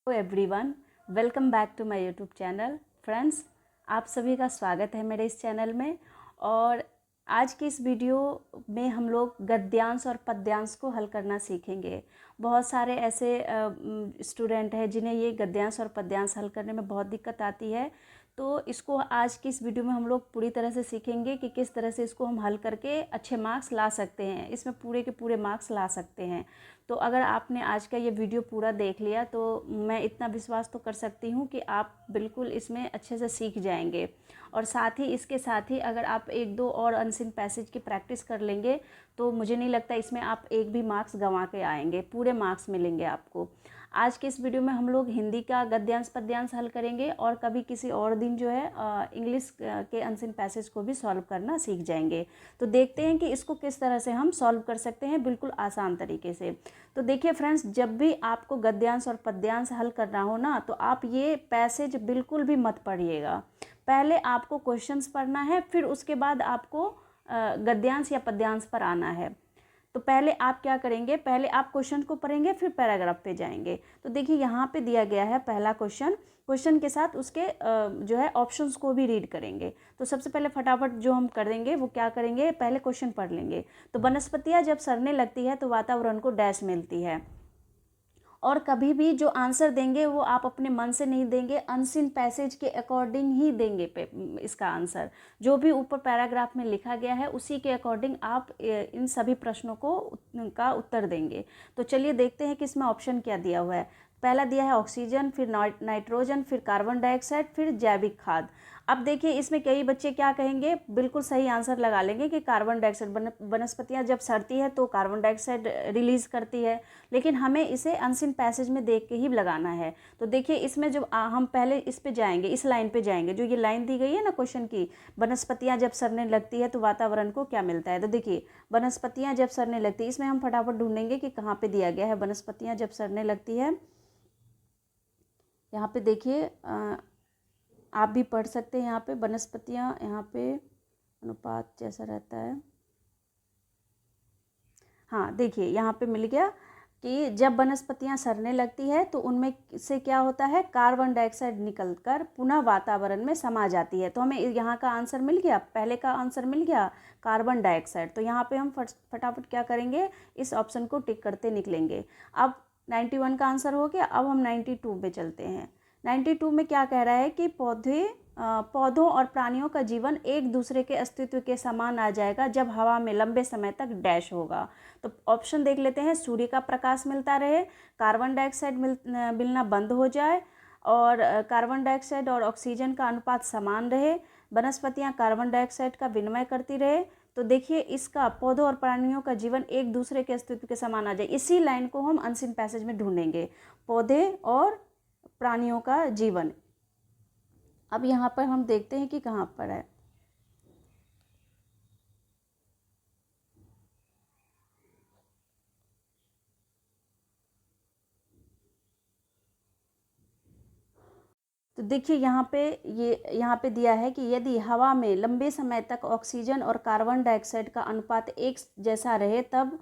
Hello everyone, welcome back to my YouTube channel. Friends, आप सभी का स्वागत है मेरे इस चैनल में। और आज की इस वीडियो में हम लोग गद्यांश और पद्यांश को हल करना सीखेंगे। बहुत सारे ऐसे स्टूडेंट हैं जिन्हें ये गद्यांश और पद्यांश हल करने में बहुत दिक्कत आती है। तो इसको आज की इस वीडियो में हम लोग पूरी तरह से सीखेंगे कि किस तरह से इसको हम हल करके अच्छे मार्क्स ला सकते हैं, इसमें पूरे के पूरे मार्क्स ला सकते हैं। तो अगर आपने आज का ये वीडियो पूरा देख लिया तो मैं इतना विश्वास तो कर सकती हूँ कि आप बिल्कुल इसमें अच्छे से सीख जाएंगे। और साथ ही इसके साथ ही अगर आप एक दो और अनसीन पैसेज की प्रैक्टिस कर लेंगे तो मुझे नहीं लगता इसमें आप एक भी मार्क्स गंवा के आएंगे, पूरे मार्क्स मिलेंगे आपको। आज के इस वीडियो में हम लोग हिंदी का गद्यांश पद्यांश हल करेंगे और कभी किसी और दिन जो है इंग्लिश के अनसीन पैसेज को भी सॉल्व करना सीख जाएंगे। तो देखते हैं कि इसको किस तरह से हम सॉल्व कर सकते हैं बिल्कुल आसान तरीके से। तो देखिए फ्रेंड्स, जब भी आपको गद्यांश और पद्यांश हल करना हो ना, तो आप ये पैसेज बिल्कुल भी मत पढ़िएगा। पहले आपको क्वेश्चंस पढ़ना है, फिर उसके बाद आपको गद्यांश या पद्यांश पर आना है। तो पहले आप क्या करेंगे, पहले आप क्वेश्चन को पढ़ेंगे फिर पैराग्राफ पे जाएंगे। तो देखिए यहाँ पे दिया गया है पहला क्वेश्चन, क्वेश्चन के साथ उसके जो है ऑप्शंस को भी रीड करेंगे। तो सबसे पहले फटाफट जो हम करेंगे वो क्या करेंगे, पहले क्वेश्चन पढ़ लेंगे। तो वनस्पतियाँ जब सड़ने लगती है तो वातावरण को डैश मिलती है। और कभी भी जो आंसर देंगे वो आप अपने मन से नहीं देंगे, अनसीन पैसेज के अकॉर्डिंग ही देंगे इसका आंसर। जो भी ऊपर पैराग्राफ में लिखा गया है उसी के अकॉर्डिंग आप इन सभी प्रश्नों का उत्तर देंगे। तो चलिए देखते हैं कि इसमें ऑप्शन क्या दिया हुआ है। पहला दिया है ऑक्सीजन, फिर नाइट्रोजन, फिर कार्बन डाइऑक्साइड, फिर जैविक खाद। अब देखिए इसमें कई बच्चे क्या कहेंगे, बिल्कुल सही आंसर लगा लेंगे कि कार्बन डाइऑक्साइड। वनस्पतियां जब सड़ती है तो कार्बन डाइऑक्साइड रिलीज करती है, लेकिन हमें इसे अनसीन पैसेज में देख के ही लगाना है। तो देखिए इसमें जो हम पहले इस पे जाएंगे, इस लाइन पे जाएंगे, जो ये लाइन दी गई है ना क्वेश्चन की, वनस्पतियां जब सड़ने लगती है तो वातावरण को क्या मिलता है। तो देखिए वनस्पतियां जब सड़ने लगती है, इसमें हम फटाफट ढूंढेंगे कि कहाँ पे दिया गया है वनस्पतियां जब सड़ने लगती है। यहाँ पे देखिए आप भी पढ़ सकते हैं। यहाँ पे वनस्पतियाँ, यहाँ पे अनुपात जैसा रहता है। हाँ देखिए यहाँ पे मिल गया कि जब वनस्पतियाँ सड़ने लगती है तो उनमें से क्या होता है, कार्बन डाइऑक्साइड निकलकर पुनः वातावरण में समा जाती है। तो हमें यहाँ का आंसर मिल गया, पहले का आंसर मिल गया कार्बन डाइऑक्साइड। तो यहाँ पे हम फटाफट क्या करेंगे, इस ऑप्शन को टिक करते निकलेंगे। अब 91 का आंसर हो गया। अब हम 92 पे चलते हैं। 92 में क्या कह रहा है कि पौधों और प्राणियों का जीवन एक दूसरे के अस्तित्व के समान आ जाएगा जब हवा में लंबे समय तक डैश होगा। तो ऑप्शन देख लेते हैं, सूर्य का प्रकाश मिलता रहे, कार्बन डाइऑक्साइड मिलना बंद हो जाए, और कार्बन डाइऑक्साइड और ऑक्सीजन का अनुपात समान रहे, वनस्पतियां कार्बन डाइऑक्साइड का विनिमय करती रहे। तो देखिए इसका पौधों और प्राणियों का जीवन एक दूसरे के अस्तित्व के समान आ जाए, इसी लाइन को हम अनसीन पैसेज में ढूंढेंगे, पौधे और प्राणियों का जीवन। अब यहाँ पर हम देखते हैं कि कहाँ पर है। तो देखिए यहाँ पे दिया है कि यदि हवा में लंबे समय तक ऑक्सीजन और कार्बन डाइऑक्साइड का अनुपात एक जैसा रहे तब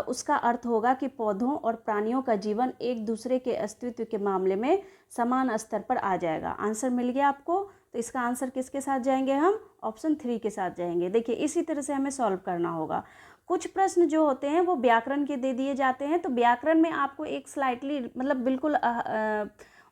उसका अर्थ होगा कि पौधों और प्राणियों का जीवन एक दूसरे के अस्तित्व के मामले में समान स्तर पर आ जाएगा। आंसर मिल गया आपको। तो इसका आंसर किसके साथ जाएंगे, हम ऑप्शन 3 के साथ जाएंगे। देखिए इसी तरह से हमें सॉल्व करना होगा। कुछ प्रश्न जो होते हैं वो व्याकरण के दे दिए जाते हैं, तो व्याकरण में आपको एक स्लाइटली मतलब बिल्कुल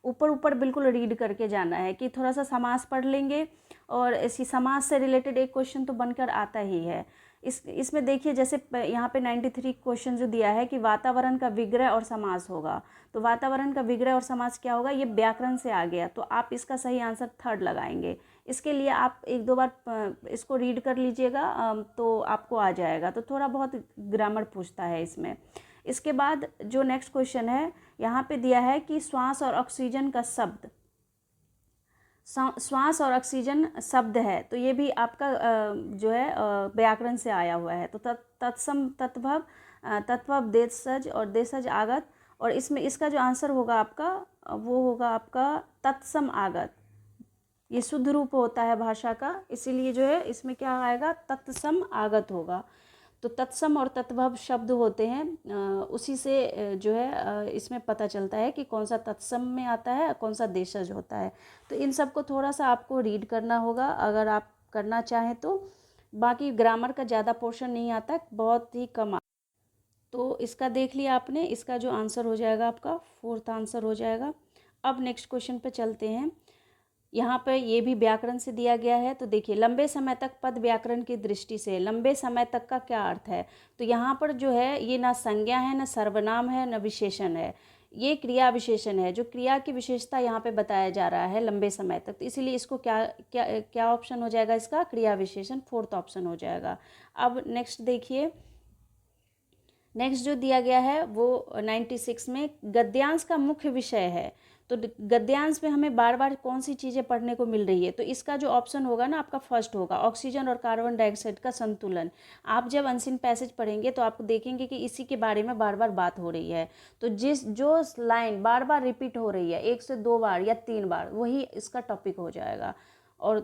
ऊपर ऊपर बिल्कुल रीड करके जाना है कि थोड़ा सा समास पढ़ लेंगे, और इसी समास से रिलेटेड एक क्वेश्चन तो बनकर आता ही है। इसमें देखिए जैसे यहाँ पे 93 क्वेश्चन जो दिया है कि वातावरण का विग्रह और समास होगा। तो वातावरण का विग्रह और समास क्या होगा, ये व्याकरण से आ गया। तो आप इसका सही आंसर 3rd लगाएंगे। इसके लिए आप एक दो बार इसको रीड कर लीजिएगा तो आपको आ जाएगा। तो थोड़ा बहुत ग्रामर पूछता है इसमें। इसके बाद जो नेक्स्ट क्वेश्चन है, यहाँ पे दिया है कि श्वास और ऑक्सीजन का शब्द, श्वास और ऑक्सीजन शब्द है, तो ये भी आपका जो है व्याकरण से आया हुआ है। तो तत्सम, तत्भव, तत्भव देशज और देशज आगत, और इसमें इसका जो आंसर होगा आपका वो होगा आपका तत्सम आगत। ये शुद्ध रूप होता है भाषा का, इसीलिए जो है इसमें क्या आएगा, तत्सम आगत होगा। तो तत्सम और तत्भव शब्द होते हैं, उसी से जो है इसमें पता चलता है कि कौन सा तत्सम में आता है, कौन सा देशज होता है। तो इन सब को थोड़ा सा आपको रीड करना होगा अगर आप करना चाहें तो। बाकी ग्रामर का ज़्यादा पोर्शन नहीं आता, बहुत ही कम। तो इसका देख लिया आपने, इसका जो आंसर हो जाएगा आपका फोर्थ आंसर हो जाएगा। अब नेक्स्ट क्वेश्चन पे चलते हैं। यहाँ पर ये भी व्याकरण से दिया गया है। तो देखिए, लंबे समय तक पद व्याकरण की दृष्टि से लंबे समय तक का क्या अर्थ है। तो यहाँ पर जो है ये ना संज्ञा है, ना सर्वनाम है, ना विशेषण है, ये क्रिया विशेषण है। जो क्रिया की विशेषता यहाँ पे बताया जा रहा है लंबे समय तक, तो इसीलिए इसको क्या क्या क्या ऑप्शन हो जाएगा, इसका क्रिया विशेषण फोर्थ ऑप्शन हो जाएगा। अब नेक्स्ट देखिए, नेक्स्ट जो दिया गया है वो 96 में गद्यांश का मुख्य विषय है। तो गद्यांश में हमें बार बार कौन सी चीज़ें पढ़ने को मिल रही है, तो इसका जो ऑप्शन होगा ना आपका फर्स्ट होगा, ऑक्सीजन और कार्बन डाइऑक्साइड का संतुलन। आप जब अनसीन पैसेज पढ़ेंगे तो आप देखेंगे कि इसी के बारे में बार बार बात हो रही है। तो जो लाइन बार बार रिपीट हो रही है 1 से 2 बार या 3 बार, वही इसका टॉपिक हो जाएगा। और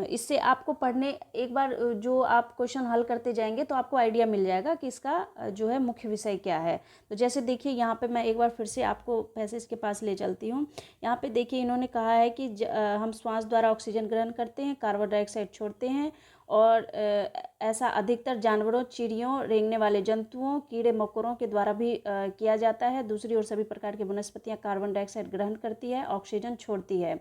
इससे आपको पढ़ने एक बार जो आप क्वेश्चन हल करते जाएंगे तो आपको आइडिया मिल जाएगा कि इसका जो है मुख्य विषय क्या है। तो जैसे देखिए, यहाँ पे मैं एक बार फिर से आपको पैसेज के पास ले चलती हूँ। यहाँ पे देखिए, इन्होंने कहा है कि हम श्वास द्वारा ऑक्सीजन ग्रहण करते हैं, कार्बन डाइऑक्साइड छोड़ते हैं, और ऐसा अधिकतर जानवरों, चिड़ियों, रेंगने वाले जंतुओं, कीड़े मकोड़ों के द्वारा भी किया जाता है। दूसरी ओर सभी प्रकार की वनस्पतियाँ कार्बन डाइऑक्साइड ग्रहण करती है, ऑक्सीजन छोड़ती है।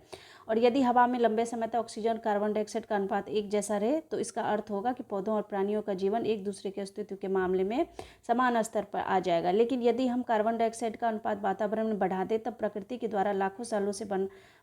और यदि हवा में लंबे समय तक ऑक्सीजन और कार्बन डाइऑक्साइड का अनुपात एक जैसा रहे तो इसका अर्थ होगा कि पौधों और प्राणियों का जीवन एक दूसरे के अस्तित्व के मामले में समान स्तर पर आ जाएगा। लेकिन यदि हम कार्बन डाइऑक्साइड का अनुपात वातावरण में बढ़ा दें तब प्रकृति के द्वारा लाखों सालों से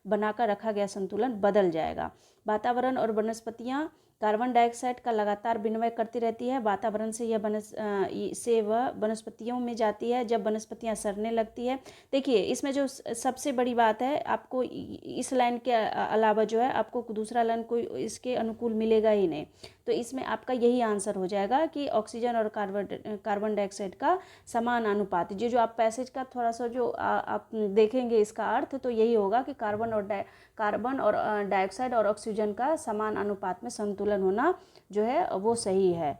बनाकर रखा गया संतुलन बदल जाएगा। वातावरण और वनस्पतियाँ कार्बन डाइऑक्साइड का लगातार विनिमय करती रहती है। वातावरण से वह वनस्पतियों में जाती है। जब वनस्पतियां सड़ने लगती है, देखिए इसमें जो सबसे बड़ी बात है, आपको इस लाइन के अलावा जो है आपको दूसरा लाइन कोई इसके अनुकूल मिलेगा ही नहीं। तो इसमें आपका यही आंसर हो जाएगा कि ऑक्सीजन और कार्बन डाइऑक्साइड का समान अनुपात। जो आप पैसेज का थोड़ा सा जो आप देखेंगे इसका अर्थ, तो यही होगा कि कार्बन और डाइऑक्साइड और ऑक्सीजन का समान अनुपात में संतुलन होना जो है वो सही है।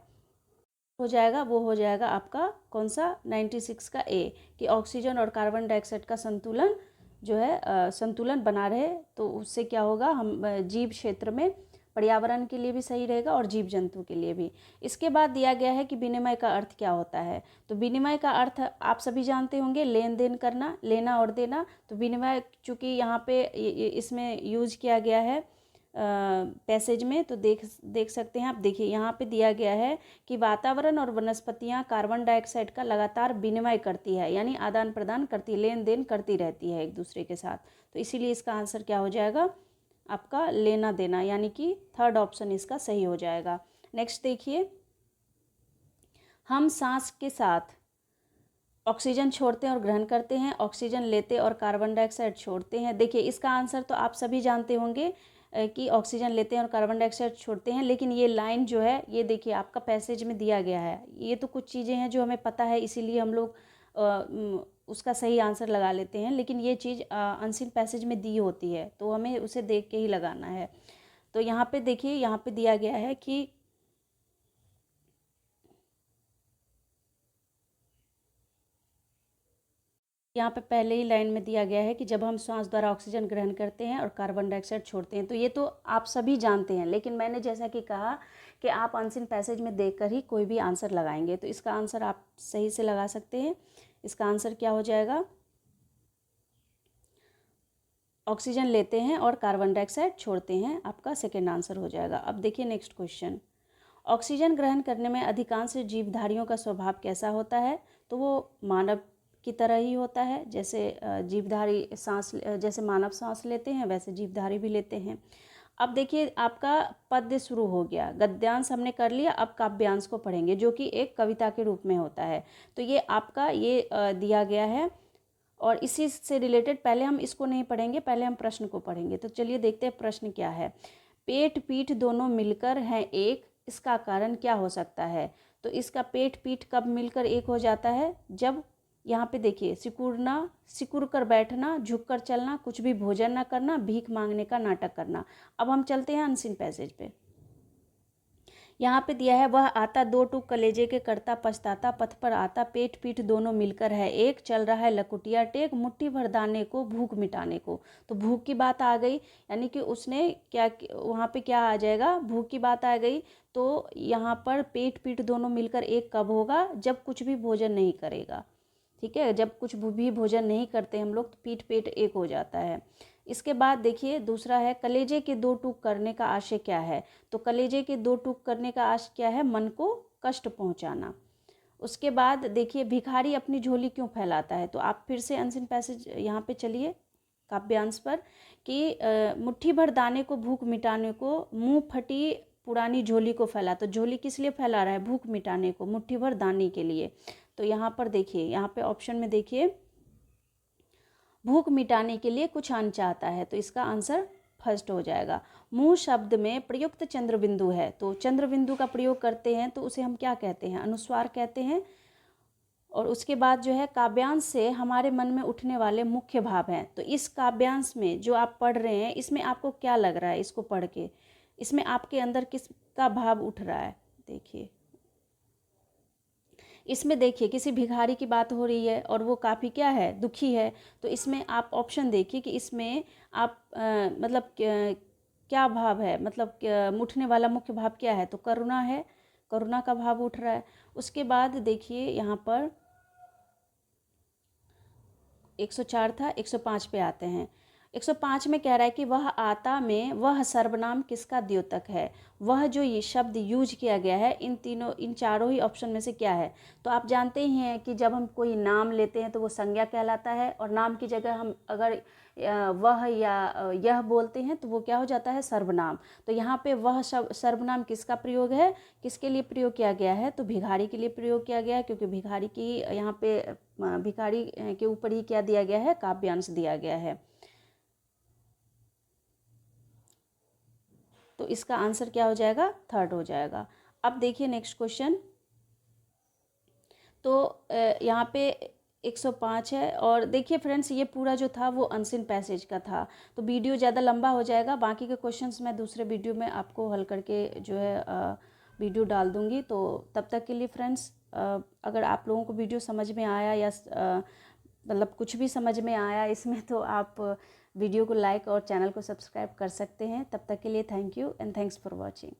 हो जाएगा, वो हो जाएगा आपका कौन सा 96 का ए, कि ऑक्सीजन और कार्बन डाइऑक्साइड का संतुलन जो है संतुलन बना रहे। तो उससे क्या होगा, हम जीव क्षेत्र में पर्यावरण के लिए भी सही रहेगा और जीव जंतु के लिए भी। इसके बाद दिया गया है कि विनिमय का अर्थ क्या होता है। तो विनिमय का अर्थ आप सभी जानते होंगे, लेन देन करना, लेना और देना। तो विनिमय चूँकि यहाँ पे इसमें यूज किया गया है पैसेज में, तो देख सकते हैं आप। देखिए यहाँ पे दिया गया है कि वातावरण और वनस्पतियाँ कार्बन डाइऑक्साइड का लगातार विनिमय करती है, यानी आदान प्रदान करती है, लेन देन करती रहती है एक दूसरे के साथ। तो इसीलिए इसका आंसर क्या हो जाएगा आपका लेना देना, यानी कि थर्ड ऑप्शन इसका सही हो जाएगा। नेक्स्ट देखिए, हम सांस के साथ ऑक्सीजन छोड़ते हैं और ग्रहण करते हैं, ऑक्सीजन लेते और कार्बन डाइऑक्साइड छोड़ते हैं। देखिए इसका आंसर तो आप सभी जानते होंगे कि ऑक्सीजन लेते हैं और कार्बन डाइऑक्साइड छोड़ते हैं, लेकिन ये लाइन जो है ये देखिए आपका पैसेज में दिया गया है। ये तो कुछ चीज़ें हैं जो हमें पता है, इसीलिए हम लोग उसका सही आंसर लगा लेते हैं, लेकिन ये चीज़ अनसीन पैसेज में दी होती है तो हमें उसे देख के ही लगाना है। तो यहाँ पे देखिए, यहाँ पे दिया गया है कि यहाँ पे पहले ही लाइन में दिया गया है कि जब हम श्वास द्वारा ऑक्सीजन ग्रहण करते हैं और कार्बन डाइऑक्साइड छोड़ते हैं। तो ये तो आप सभी जानते हैं, लेकिन मैंने जैसा कि कहा कि आप अनसीन पैसेज में देखकर ही कोई भी आंसर लगाएंगे। तो इसका आंसर आप सही से लगा सकते हैं। इसका आंसर क्या हो जाएगा, ऑक्सीजन लेते हैं और कार्बन डाइऑक्साइड छोड़ते हैं, आपका सेकेंड आंसर हो जाएगा। अब देखिए नेक्स्ट क्वेश्चन, ऑक्सीजन ग्रहण करने में अधिकांश जीवधारियों का स्वभाव कैसा होता है। तो वो मानव की तरह ही होता है। जैसे जीवधारी सांस, जैसे मानव सांस लेते हैं वैसे जीवधारी भी लेते हैं। अब देखिए आपका पद्य शुरू हो गया, गद्यांश हमने कर लिया, अब काव्यांश को पढ़ेंगे जो कि एक कविता के रूप में होता है। तो ये आपका ये दिया गया है और इसी से रिलेटेड पहले हम इसको नहीं पढ़ेंगे, पहले हम प्रश्न को पढ़ेंगे। तो चलिए देखते हैं प्रश्न क्या है। पेट पीठ दोनों मिलकर हैं एक, इसका कारण क्या हो सकता है। तो इसका पेट पीठ कब मिलकर एक हो जाता है, जब यहाँ पे देखिए सिकुड़ना, सिकुड़ कर बैठना, झुक कर चलना, कुछ भी भोजन ना करना, भीख मांगने का नाटक करना। अब हम चलते हैं अनसीन पैसेज पे। यहाँ पे दिया है वह आता दो टूक कलेजे के करता पछताता पथ पर आता पेट पीठ दोनों मिलकर है एक चल रहा है लकुटिया टेक मुट्ठी भर दाने को भूख मिटाने को। तो भूख की बात आ गई, यानी कि उसने क्या, वहाँ पे क्या आ जाएगा, भूख की बात आ गई। तो यहाँ पर पेट पीठ दोनों मिलकर एक कब होगा, जब कुछ भी भोजन नहीं करेगा। ठीक है, जब कुछ भी भोजन नहीं करते हम लोग तो पीठ पेट एक हो जाता है। इसके बाद देखिए दूसरा है कलेजे के दो टूक करने का आशय क्या है। तो कलेजे के दो टूक करने का आशय क्या है, मन को कष्ट पहुंचाना। उसके बाद देखिए भिखारी अपनी झोली क्यों फैलाता है। तो आप फिर से अनसीन पैसेज यहाँ पे चलिए काव्यांश पर कि मुट्ठी भर दाने को भूख मिटाने को मुंह फटी पुरानी झोली को फैला। तो झोली किस लिए फैला रहा है, भूख मिटाने को, मुट्ठी भर दाने के लिए। तो यहाँ पर देखिए, यहाँ पे ऑप्शन में देखिए भूख मिटाने के लिए कुछ अन्न चाहता है, तो इसका आंसर फर्स्ट हो जाएगा। मुंह शब्द में प्रयुक्त चंद्र बिंदु है, तो चंद्र बिंदु का प्रयोग करते हैं तो उसे हम क्या कहते हैं, अनुस्वार कहते हैं। और उसके बाद जो है काव्यांश से हमारे मन में उठने वाले मुख्य भाव हैं। तो इस काव्यांश में जो आप पढ़ रहे हैं इसमें आपको क्या लग रहा है, इसको पढ़ के इसमें आपके अंदर किसका भाव उठ रहा है। देखिए इसमें देखिए किसी भिखारी की बात हो रही है और वो काफ़ी क्या है, दुखी है। तो इसमें आप ऑप्शन देखिए कि इसमें आप मतलब क्या भाव है, मतलब उठने वाला मुख्य भाव क्या है। तो करुणा है, करुणा का भाव उठ रहा है। उसके बाद देखिए यहाँ पर 104 था, 105 पे आते हैं। 105 में कह रहा है कि वह आता में वह सर्वनाम किसका द्योतक है। वह जो ये शब्द यूज किया गया है इन चारों ही ऑप्शन में से क्या है। तो आप जानते ही हैं कि जब हम कोई नाम लेते हैं तो वो संज्ञा कहलाता है, और नाम की जगह हम अगर वह या यह बोलते हैं तो वो क्या हो जाता है, सर्वनाम। तो यहाँ पे वह सर्वनाम किसका प्रयोग है, किसके लिए प्रयोग किया गया है, तो भिखारी के लिए प्रयोग किया गया है, क्योंकि भिखारी की यहाँ पे भिखारी के ऊपर ही क्या दिया गया है, काव्यांश दिया गया है। तो इसका आंसर क्या हो जाएगा, थर्ड हो जाएगा। अब देखिए नेक्स्ट क्वेश्चन। तो यहाँ पे 105 है, और देखिए फ्रेंड्स ये पूरा जो था वो अनसीन पैसेज का था। तो वीडियो ज़्यादा लंबा हो जाएगा, बाकी के क्वेश्चंस मैं दूसरे वीडियो में आपको हल करके जो है वीडियो डाल दूँगी। तो तब तक के लिए फ्रेंड्स, अगर आप लोगों को वीडियो समझ में आया या मतलब कुछ भी समझ में आया इसमें, तो आप वीडियो को लाइक और चैनल को सब्सक्राइब कर सकते हैं। तब तक के लिए thank you and thanks for watching.